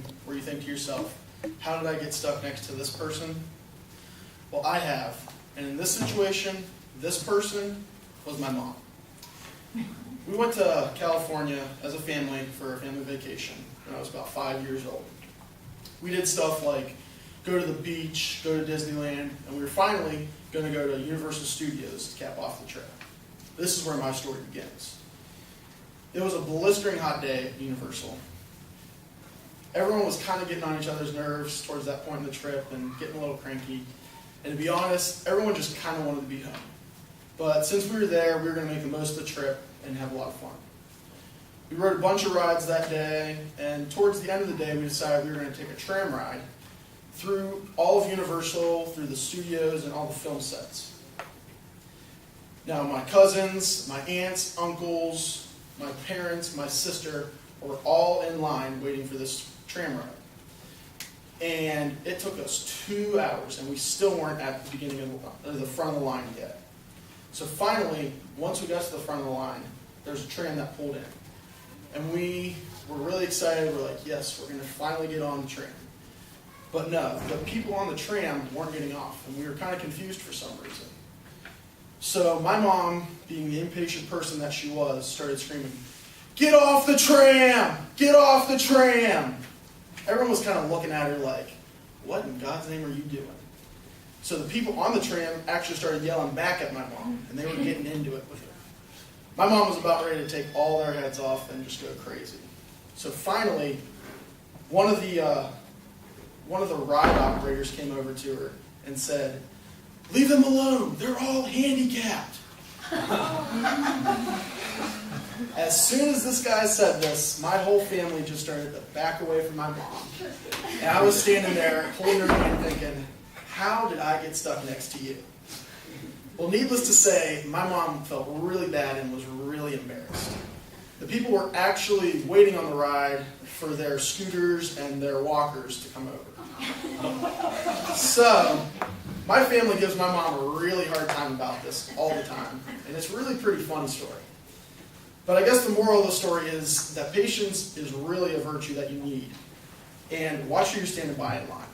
situation where you think to yourself, how did I get stuck next to this person? Well, I have. And in this situation, this person was my mom. We went to California as a family for a family vacation when I was about 5 years old. We did stuff like go to the beach, go to Disneyland, and we were finally going to go to Universal Studios to cap off the trip. This is where my story begins. It was a blistering hot day at Universal. Everyone was kind of getting on each other's nerves towards that point in the trip and getting a little cranky. And to be honest, everyone just kind of wanted to be home. But since we were there, we were going to make the most of the trip and have a lot of fun. We rode a bunch of rides that day, and towards the end of the day, we decided we were going to take a tram ride through all of Universal, through the studios, and all the film sets. Now, my cousins, my aunts, uncles, my parents, my sister were all in line waiting for this tram ride. And it took us 2 hours, and we still weren't at the beginning of the front of the line yet. So finally, once we got to the front of the line, there's a tram that pulled in. And we were really excited. We're like, yes, we're going to finally get on the tram. But no, the people on the tram weren't getting off, and we were kind of confused for some reason. So my mom, being the impatient person that she was, started screaming, "Get off the tram! Get off the tram!" Everyone was kind of looking at her like, what in God's name are you doing? So the people on the tram actually started yelling back at my mom, and they were getting into it with her. My mom was about ready to take all their heads off and just go crazy. So finally, one of the ride operators came over to her and said, "Leave them alone, they're all handicapped." As soon as this guy said this, my whole family just started to back away from my mom. And I was standing there holding her hand thinking, how did I get stuck next to you? Well, needless to say, my mom felt really bad and was really embarrassed. The people were actually waiting on the ride for their scooters and their walkers to come over. So, my family gives my mom a really hard time about this all the time, and it's really a pretty funny story. But I guess the moral of the story is that patience is really a virtue that you need, and watch who you're standing by in line.